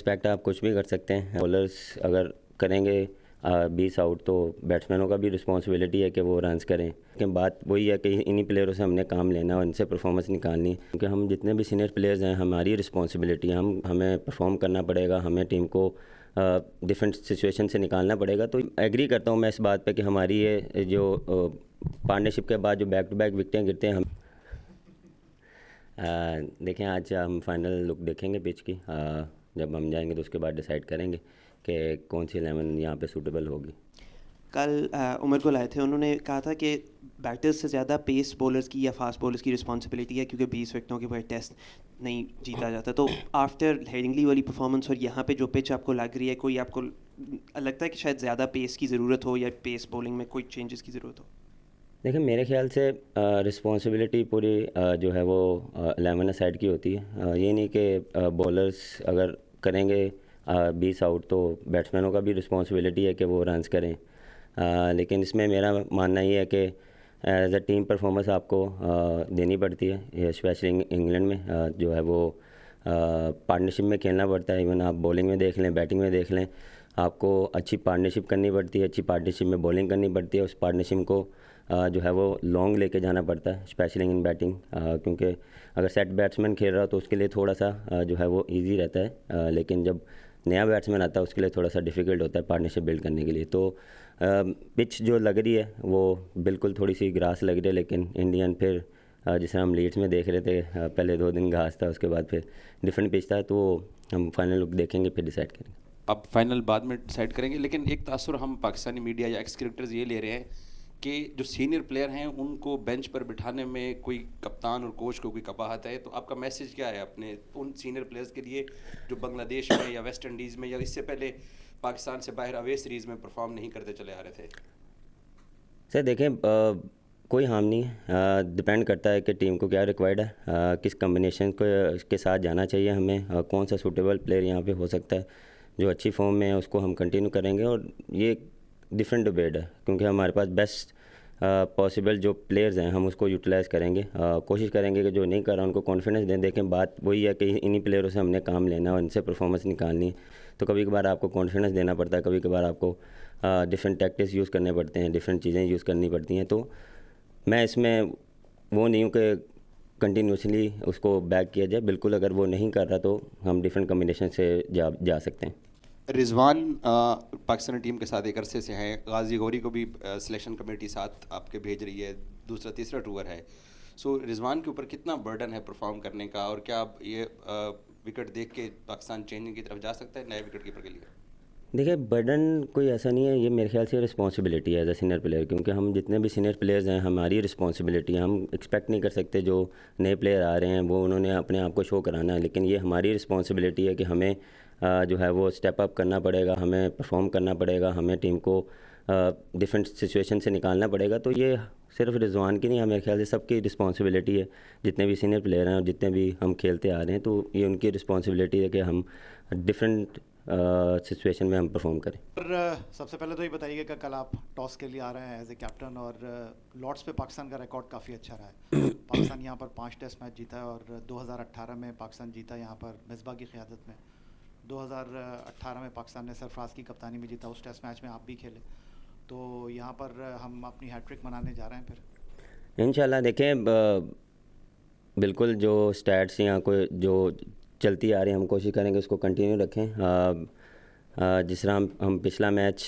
Respect आप कुछ भी कर सकते हैं। बॉलर्स अगर करेंगे 20 आउट तो बैट्समैनों का भी रिस्पॉन्सिबिलिटी है कि वो रन्स करें। लेकिन बात वही है कि इन्हीं प्लेयरों से हमने काम लेना है और इनसे परफॉर्मेंस निकालनी है, क्योंकि हम जितने भी सीनियर प्लेयर्स हैं हमारी रिस्पॉन्सिबिलिटी है, हमें परफॉर्म करना पड़ेगा, हमें टीम को डिफरेंट सिचुएशन से निकालना पड़ेगा। तो एग्री करता हूँ मैं इस बात पे कि हमारी ये जो पार्टनरशिप के बाद जो बैक टू बैक विकेटें गिरते हैं हम देखें। आज हम फाइनल लुक देखेंगे पिच की, जब हम जाएंगे तो उसके बाद डिसाइड करेंगे कि कौन सी 11 यहाँ पे सूटेबल होगी। कल उमर को लाए थे, उन्होंने कहा था कि बैटर्स से ज़्यादा पेस बॉलर्स की या फास्ट बॉलर्स की रिस्पॉन्सिबिलिटी है, क्योंकि 20 विकेटों के बाद टेस्ट नहीं जीता जाता। तो आफ्टर हेडिंगली वाली परफॉर्मेंस और यहाँ पे जो पिच आपको लग रही है, कोई आपको लगता है कि शायद ज़्यादा पेस की ज़रूरत हो या पेस बॉलिंग में कोई चेंजेस की ज़रूरत हो? देखिए मेरे ख्याल से रिस्पॉन्सिबिलिटी पूरी जो है वो 11 साइड की होती है। ये नहीं कि बॉलर्स अगर करेंगे 20 आउट तो बैट्समैनों का भी रिस्पॉन्सिबिलिटी है कि वो रन्स करें। लेकिन इसमें मेरा मानना ये है कि एज अ टीम परफॉर्मेंस आपको देनी पड़ती है, स्पेशली इंग्लैंड में जो है वो पार्टनरशिप में खेलना पड़ता है। इवन आप बॉलिंग में देख लें, बैटिंग में देख लें, आपको अच्छी पार्टनरशिप करनी पड़ती है, अच्छी पार्टनरशिप में बॉलिंग करनी पड़ती है। उस पार्टनरशिप को जो है वो लॉन्ग लेके जाना पड़ता है, स्पेशली इन बैटिंग, क्योंकि अगर सेट बैट्समैन खेल रहा हो तो उसके लिए थोड़ा सा जो है वो इजी रहता है, लेकिन जब नया बैट्समैन आता है उसके लिए थोड़ा सा डिफ़िकल्ट होता है पार्टनरशिप बिल्ड करने के लिए। तो पिच जो लग रही है वो बिल्कुल थोड़ी सी ग्रास लग रही है, लेकिन इंडियन फिर जिस तरह हम लीड्स में देख रहे थे, पहले 2 दिन घास था, उसके बाद फिर डिफरेंट पिच था, तो हम फाइनल लुक देखेंगे फिर डिसाइड करेंगे। अब फाइनल बाद में डिसाइड करेंगे, लेकिन एक तासुर हम पाकिस्तानी मीडिया या एक्स क्रिकेटर्स ये ले रहे हैं कि जो सीनियर प्लेयर हैं उनको बेंच पर बिठाने में कोई कप्तान और कोच को कोई कबाहत है। तो आपका मैसेज क्या है अपने उन सीनियर प्लेयर्स के लिए जो बांग्लादेश में या वेस्ट इंडीज़ में या इससे पहले पाकिस्तान से बाहर अवे सीरीज़ में परफॉर्म नहीं करते चले आ रहे थे? सर देखें, कोई हार्म नहीं है, डिपेंड करता है कि टीम को क्या रिक्वायर्ड है, किस कम्बिनेशन को के साथ जाना चाहिए हमें, कौन सा सूटेबल प्लेयर यहाँ पे हो सकता है जो अच्छी फॉर्म में है, उसको हम कंटिन्यू करेंगे। और ये डिफरेंट डिबेट है, क्योंकि हमारे पास बेस्ट पॉसिबल जो प्लेयर्स हैं हम उसको यूटिलाइज़ करेंगे, कोशिश करेंगे कि जो नहीं कर रहा उनको कॉन्फिडेंस दें। देखें बात वही है कि इन्हीं प्लेयरों से हमने काम लेना है और इनसे परफॉर्मेंस निकालनी है। तो कभी कभार आपको कॉन्फिडेंस देना पड़ता है, कभी कभार आपको डिफरेंट टैक्टिक्स यूज़ करने पड़ते हैं, डिफरेंट चीज़ें यूज़ करनी पड़ती हैं। तो मैं इसमें वो नहीं हूँ कि कंटिन्यूसली उसको बैक किया जाए, बिल्कुल अगर वो नहीं कर रहा तो हम डिफरेंट कम्बिनेशन से जा सकते हैं। रिजवान पाकिस्तानी टीम के साथ एक अरसे से हैं, गाजी गौरी को भी सिलेक्शन कमेटी साथ आपके भेज रही है, दूसरा तीसरा टूर है। सो रिजवान के ऊपर कितना बर्डन है परफॉर्म करने का, और क्या आप ये विकेट देख के पाकिस्तान चेंजिंग की तरफ जा सकता है नए विकेट कीपर के लिए? देखिए बर्डन कोई ऐसा नहीं है, ये मेरे ख्याल से रिस्पॉन्सिबिलिटी है एज ए सीनियर प्लेयर, क्योंकि हम जितने भी सीनियर प्लेयर्स हैं हमारी रिस्पॉन्सिबिलिटी है। हम एक्सपेक्ट नहीं कर सकते जो नए प्लेयर आ रहे हैं वो उन्होंने अपने आप को शो कराना है, लेकिन ये हमारी रिस्पॉन्सिबिलिटी है कि हमें जो है वो स्टेप अप करना पड़ेगा, हमें परफॉर्म करना पड़ेगा, हमें टीम को डिफरेंट सिचुएशन से निकालना पड़ेगा। तो ये सिर्फ रिजवान की नहीं है, मेरे ख्याल से सबकी रिस्पॉन्सिबिलिटी है, जितने भी सीनियर प्लेयर हैं और जितने भी हम खेलते आ रहे हैं, तो ये उनकी रिस्पॉन्सिबिलिटी है कि हम डिफरेंट सिचुएशन में हम परफॉर्म करें। और सबसे पहले तो ये बताइए कि कल आप टॉस के लिए आ रहे हैं एज ए कैप्टन, और लॉर्ड्स पे पाकिस्तान का रिकॉर्ड काफ़ी अच्छा रहा है। पाकिस्तान यहाँ पर 5 टेस्ट मैच जीता है, और 2018 में पाकिस्तान जीता यहाँ पर मिसबा की क़यादत में। 2018 में पाकिस्तान ने सरफराज की कप्तानी में जीता, उस टेस्ट मैच में आप भी खेले। तो यहाँ पर हम अपनी हैट्रिक मनाने जा रहे हैं फिर इंशाल्लाह। देखें बिल्कुल जो स्टैट्स यहाँ को जो चलती आ रही है हम कोशिश करेंगे उसको कंटिन्यू रखें। जिस तरह हम पिछला match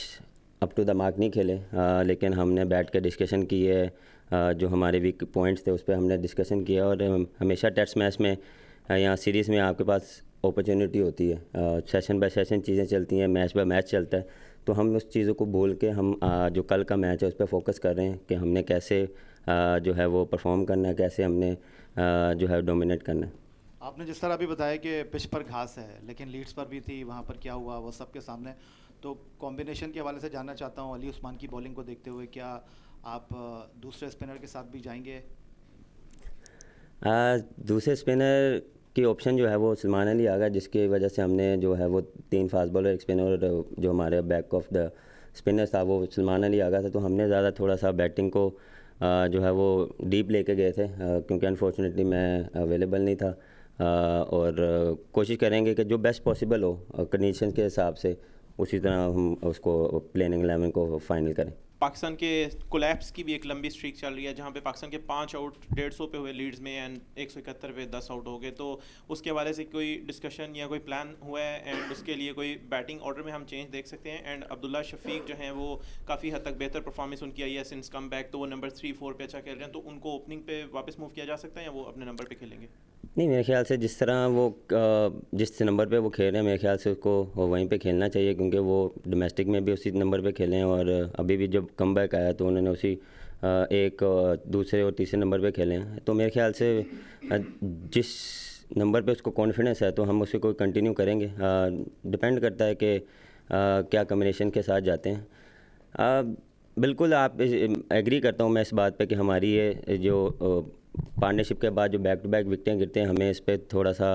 up to the mark नहीं खेले, लेकिन हमने बैठ के डिस्कशन की है, जो हमारे वीक पॉइंट्स थे उस पर हमने डिस्कशन किया। और हमेशा टेस्ट मैच में यहाँ सीरीज़ में आपके पास अपॉर्चुनिटी होती है, सेशन बाय सेशन चीज़ें चलती हैं, मैच बाय मैच चलता है। तो हम उस चीज़ों को भूल के हम जो कल का मैच है उस पर फोकस कर रहे हैं कि हमने कैसे जो है वो परफॉर्म करना है, कैसे हमने जो है डोमिनेट करना है। आपने जिस तरह अभी बताया कि पिच पर घास है, लेकिन लीड्स पर भी थी, वहाँ पर क्या हुआ वो सबके सामने। तो कॉम्बिनेशन के हवाले से जानना चाहता हूँ, अली उस्मान की बॉलिंग को देखते हुए क्या आप दूसरे स्पिनर के साथ भी जाएंगे? दूसरे स्पिनर की ऑप्शन जो है वो सलमान अली आ गया, जिसकी वजह से हमने जो है वो 3 फास्ट बॉलर, एक स्पिनर, जो हमारे बैक ऑफ द स्पिनर था वो सलमान अली आ गया था। तो हमने ज़्यादा थोड़ा सा बैटिंग को जो है वो डीप लेके गए थे, क्योंकि अनफॉर्चुनेटली मैं अवेलेबल नहीं था। और कोशिश करेंगे कि जो बेस्ट पॉसिबल हो कंडीशन के हिसाब से उसी तरह हम उसको प्लेइंग 11 को फाइनल करें। पाकिस्तान के कोलैप्स की भी एक लंबी स्ट्रीक चल रही है जहाँ पे पाकिस्तान के 5 आउट 150 पे हुए लीड्स में एंड 171 पे 10 आउट हो गए, तो उसके हवाले से कोई डिस्कशन या कोई प्लान हुआ है एंड उसके लिए कोई बैटिंग ऑर्डर में हम चेंज देख सकते हैं? एंड अब्दुल्ला शफीक जो हैं वो काफ़ी हद तक बेहतर परफॉर्मेंस उनकी आई है सिंस कम बैक, तो वो नंबर 3-4 पे अच्छा खेल रहे हैं, तो उनको ओपनिंग पे वापस मूव किया जा सकता है या वो अपने नंबर पे खेलेंगे? नहीं, मेरे ख्याल से जिस तरह वो जिस नंबर पे वो खेल रहे हैं मेरे ख्याल से उसको वहीं पे खेलना चाहिए, क्योंकि वो डोमेस्टिक में भी उसी नंबर पे खेले हैं और अभी भी जब कम बैक आया तो उन्होंने उसी एक दूसरे और तीसरे नंबर पे खेले हैं। तो मेरे ख्याल से जिस नंबर पे उसको कॉन्फिडेंस है तो हम उसे कोई कंटिन्यू करेंगे। डिपेंड करता है कि क्या कम्बिनेशन के साथ जाते हैं। बिल्कुल आप एग्री करता हूँ मैं इस बात पे कि हमारी ये जो पार्टनरशिप के बाद जो बैक टू बैक विकेटें गिरते हैं हमें इस पर थोड़ा सा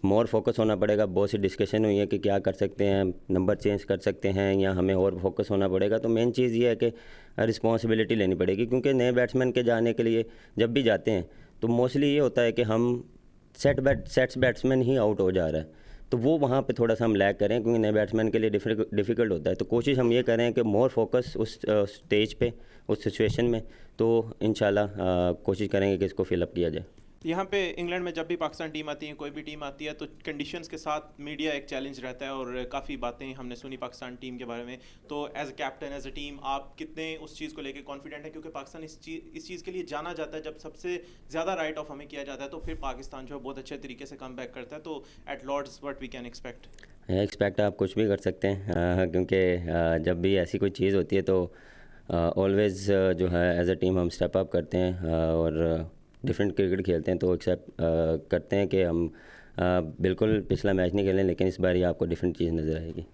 मोर फोकस होना पड़ेगा। बहुत सी डिस्कशन हुई है कि क्या कर सकते हैं, नंबर चेंज कर सकते हैं या हमें और फोकस होना पड़ेगा। तो मेन चीज़ ये है कि रिस्पॉन्सिबिलिटी लेनी पड़ेगी, क्योंकि नए बैट्समैन के जाने के लिए जब भी जाते हैं तो मोस्टली ये होता है कि हम सेट्स बैट्समैन ही आउट हो जा रहा है, तो वो वहाँ पे थोड़ा सा हम लैग करें, क्योंकि नए बैट्समैन के लिए डिफ़िकल्ट होता है। तो कोशिश हम ये करें कि मोर फोकस उस स्टेज पे, उस सिचुएशन में, तो इंशाल्लाह कोशिश करेंगे कि इसको फिलअप किया जाए। यहाँ पे इंग्लैंड में जब भी पाकिस्तान टीम आती है, कोई भी टीम आती है, तो कंडीशंस के साथ मीडिया एक चैलेंज रहता है और काफ़ी बातें हमने सुनी पाकिस्तान टीम के बारे में। तो as a captain, as a team, आप कितने उस चीज़ को लेके कॉन्फिडेंट है? क्योंकि पाकिस्तान इस चीज़ के लिए जाना जाता है, जब सबसे ज़्यादा राइट ऑफ हमें किया जाता है तो फिर पाकिस्तान जो है बहुत अच्छे तरीके से कम बैक करता है। तो at Lord's what we can expect आप कुछ भी कर सकते हैं, क्योंकि जब भी ऐसी कोई चीज़ होती है तो ऑलवेज़ जो है एज अ टीम हम स्टेप अप करते हैं और डिफरेंट क्रिकेट खेलते हैं। तो एक्सेप्ट करते हैं कि हम बिल्कुल पिछला मैच नहीं खेलें, लेकिन इस बार ही आपको डिफरेंट चीज़ नज़र आएगी।